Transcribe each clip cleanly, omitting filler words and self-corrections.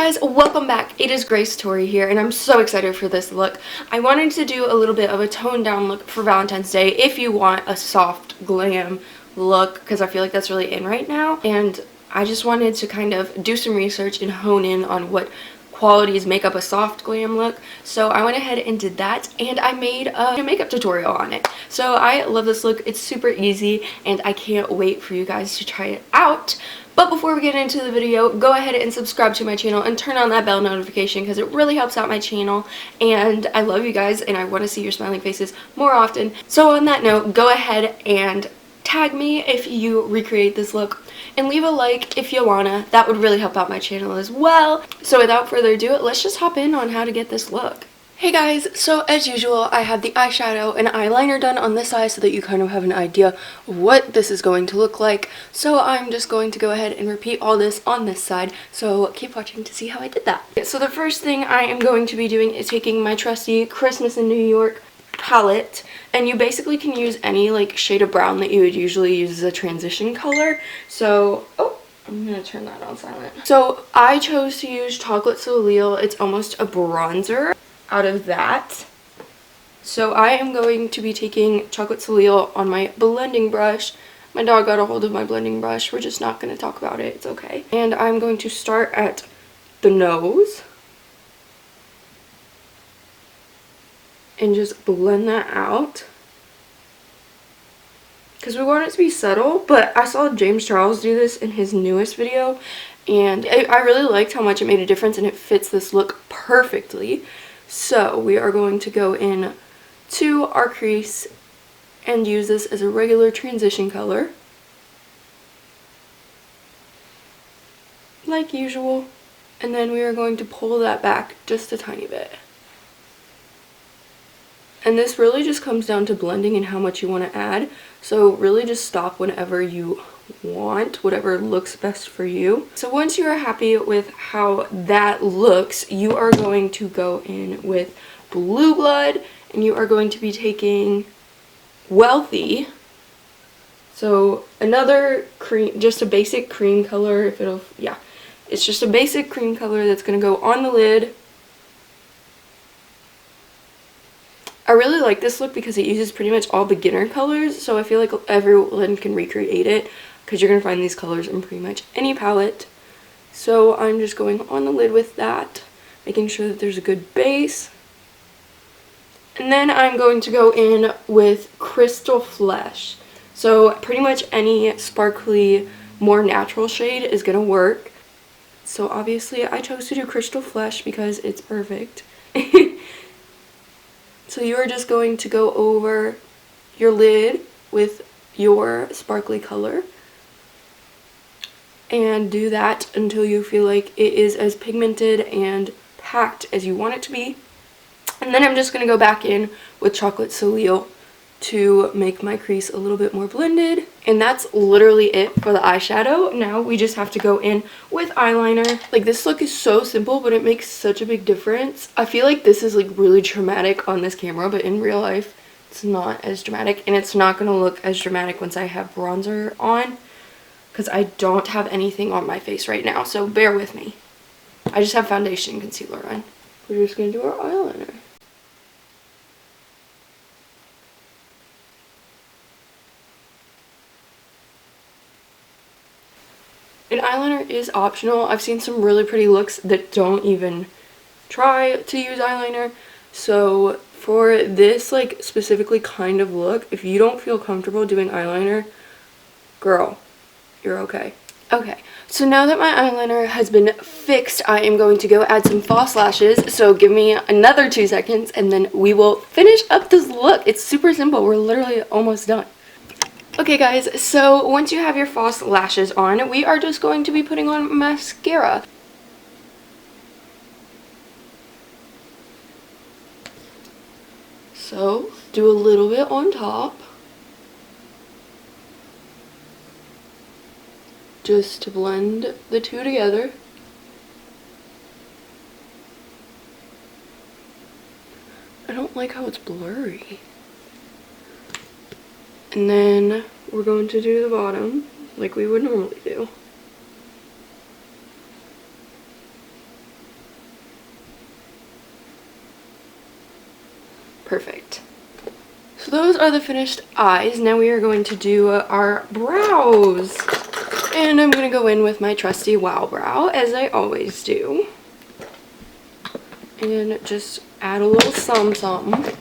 guys, welcome back. It is Grace Tori here, and I'm so excited for this look. I wanted to do a little bit of a toned down look for Valentine's Day if you want a soft glam look, because I feel like that's really in right now. And I just wanted to kind of do some research and hone in on what qualities make up a soft glam look. So I went ahead and did that, and I made a makeup tutorial on it. So I love this look. It's super easy, and I can't wait for you guys to try it out. But before we get into the video, go ahead and subscribe to my channel and turn on that bell notification because it really helps out my channel. And I love you guys and I want to see your smiling faces more often. So on that note, go ahead and tag me if you recreate this look. And leave a like if you wanna. That would really help out my channel as well. So without further ado, let's just hop in on how to get this look. Hey guys, so as usual, I have the eyeshadow and eyeliner done on this eye so that you kind of have an idea of what this is going to look like. So I'm just going to go ahead and repeat all this on this side. So keep watching to see how I did that. So the first thing I am going to be doing is taking my trusty Christmas in New York palette, and you basically can use any like shade of brown that you would usually use as a transition color. So I'm gonna turn that on silent. So I chose to use Chocolate Soleil. It's almost a bronzer out of that. So I am going to be taking Chocolate Soleil on my blending brush. My dog got a hold of my blending brush. We're just not gonna talk about it, it's okay. And I'm going to start at the nose and just blend that out because we want it to be subtle. But I saw James Charles do this in his newest video, and I really liked how much it made a difference, and it fits this look perfectly. So we are going to go in to our crease and use this as a regular transition color like usual, and then we are going to pull that back just a tiny bit. And this really just comes down to blending and how much you want to add. So really just stop whenever you want, whatever looks best for you. So once you are happy with how that looks, you are going to go in with Blue Blood, and you are going to be taking Wealthy. So another cream, just a basic cream color, it's just a basic cream color that's going to go on the lid. I really like this look because it uses pretty much all beginner colors, so I feel like everyone can recreate it because you're going to find these colors in pretty much any palette. So I'm just going on the lid with that, making sure that there's a good base. And then I'm going to go in with Crystal Flesh. So pretty much any sparkly, more natural shade is going to work. So obviously I chose to do Crystal Flesh because it's perfect. So you are just going to go over your lid with your sparkly color and do that until you feel like it is as pigmented and packed as you want it to be. And then I'm just going to go back in with Chocolate Soleil to make my crease a little bit more blended. And that's literally it for the eyeshadow. Now we just have to go in with eyeliner. Like, this look is so simple, but it makes such a big difference. I feel like this is like really dramatic on this camera, but in real life it's not as dramatic, and it's not going to look as dramatic once I have bronzer on because I don't have anything on my face right now, so bear with me. I just have foundation and concealer on. We're just going to do our eyeliner. And eyeliner is optional. I've seen some really pretty looks that don't even try to use eyeliner. So for this like specifically kind of look, if you don't feel comfortable doing eyeliner, girl, you're okay. Okay, so now that my eyeliner has been fixed, I am going to go add some false lashes. So give me another 2 seconds and then we will finish up this look. It's super simple. We're literally almost done. Okay guys, so once you have your false lashes on, we are just going to be putting on mascara. So, do a little bit on top, just to blend the two together. I don't like how it's blurry. And then we're going to do the bottom like we would normally do. Perfect. So those are the finished eyes. Now we are going to do our brows. And I'm going to go in with my trusty Wow Brow, as I always do. And just add a little something.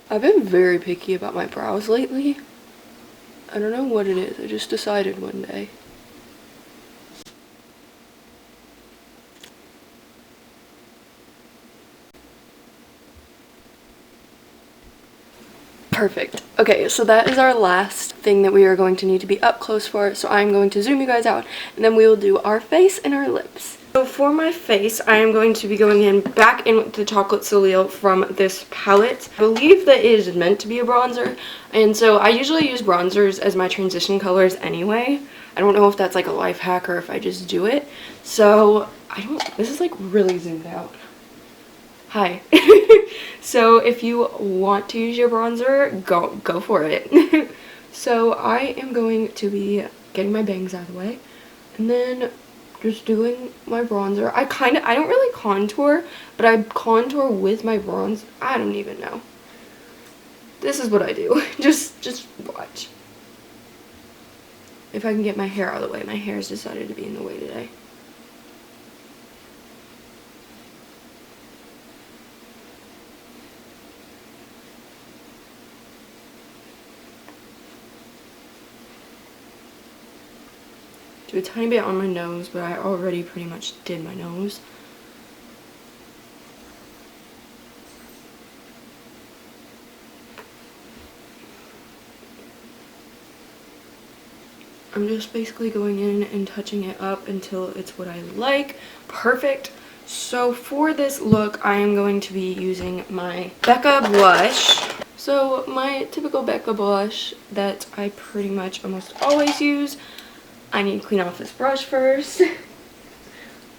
I've been very picky about my brows lately. I don't know what it is. I just decided one day. Perfect. Okay, so that is our last thing that we are going to need to be up close for, so I'm going to zoom you guys out, and then we will do our face and our lips. So for my face, I am going to be going back in with the Chocolate Soleil from this palette. I believe that it is meant to be a bronzer, and so I usually use bronzers as my transition colors anyway. I don't know if that's like a life hack or if I just do it. So, this is like really zoomed out. Hi. So if you want to use your bronzer, go for it. So I am going to be getting my bangs out of the way and then just doing my bronzer. I don't really contour, but I contour with my bronze. I don't even know. This is what I do. Just watch. If I can get my hair out of the way. My hair's decided to be in the way today. Do a tiny bit on my nose, but I already pretty much did my nose. I'm just basically going in and touching it up until it's what I like. Perfect. So for this look, I am going to be using my Becca blush. So my typical Becca blush that I pretty much almost always use. I need to clean off this brush first.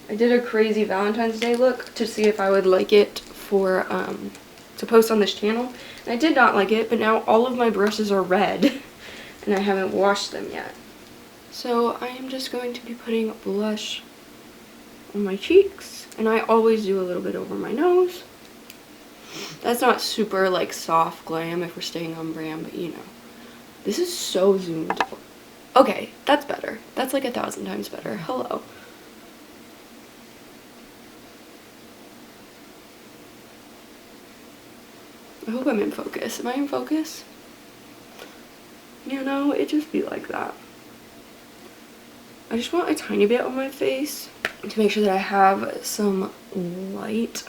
I did a crazy Valentine's Day look to see if I would like it for to post on this channel. And I did not like it, but now all of my brushes are red and I haven't washed them yet. So I am just going to be putting blush on my cheeks, and I always do a little bit over my nose. That's not super like soft glam if we're staying on brand, but you know. This is so zoomed. Okay, that's better. That's like 1,000 times better. Hello. I hope I'm in focus. Am I in focus? You know, it just be like that. I just want a tiny bit on my face to make sure that I have some light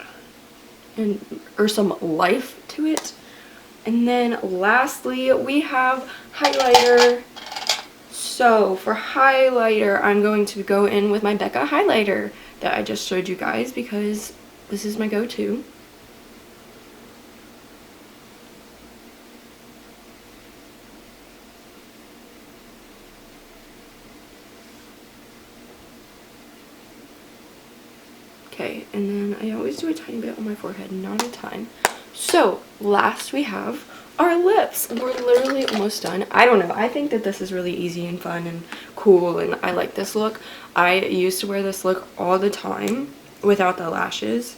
or some life to it. And then lastly, we have highlighter. So for highlighter, I'm going to go in with my Becca highlighter that I just showed you guys because this is my go-to. Okay, and then I always do a tiny bit on my forehead, not a ton. So last we have our lips. We're literally almost done. I don't know. I think that this is really easy and fun and cool, and I like this look. I used to wear this look all the time without the lashes.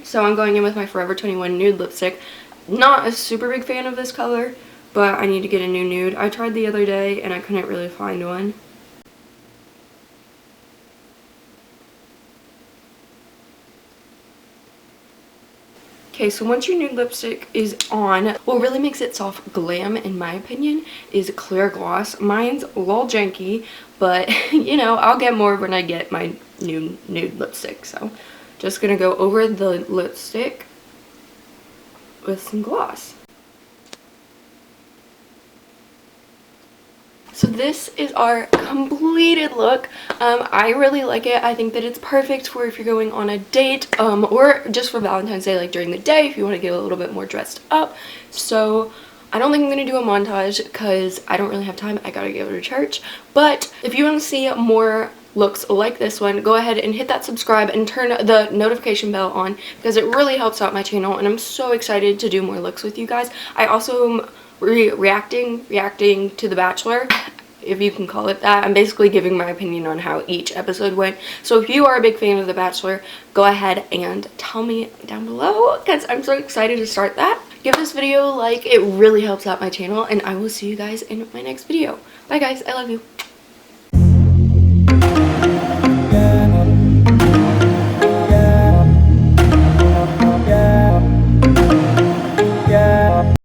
So I'm going in with my Forever 21 nude lipstick. Not a super big fan of this color, but I need to get a new nude. I tried the other day and I couldn't really find one. Okay, so once your nude lipstick is on, what really makes it soft glam, in my opinion, is clear gloss. Mine's a little janky, but, you know, I'll get more when I get my new nude lipstick. So, just gonna go over the lipstick with some gloss. So this is our completed look. I really like it. I think that it's perfect for if you're going on a date or just for Valentine's Day, like during the day if you want to get a little bit more dressed up. So I don't think I'm going to do a montage because I don't really have time. I gotta go to church. But if you want to see more looks like this one, go ahead and hit that subscribe and turn the notification bell on because it really helps out my channel, and I'm so excited to do more looks with you guys. I also am reacting to The Bachelor. if you can call it that. I'm basically giving my opinion on how each episode went. So if you are a big fan of The Bachelor, go ahead and tell me down below, because I'm so excited to start that. Give this video a like, it really helps out my channel, and I will see you guys in my next video. Bye guys, I love you.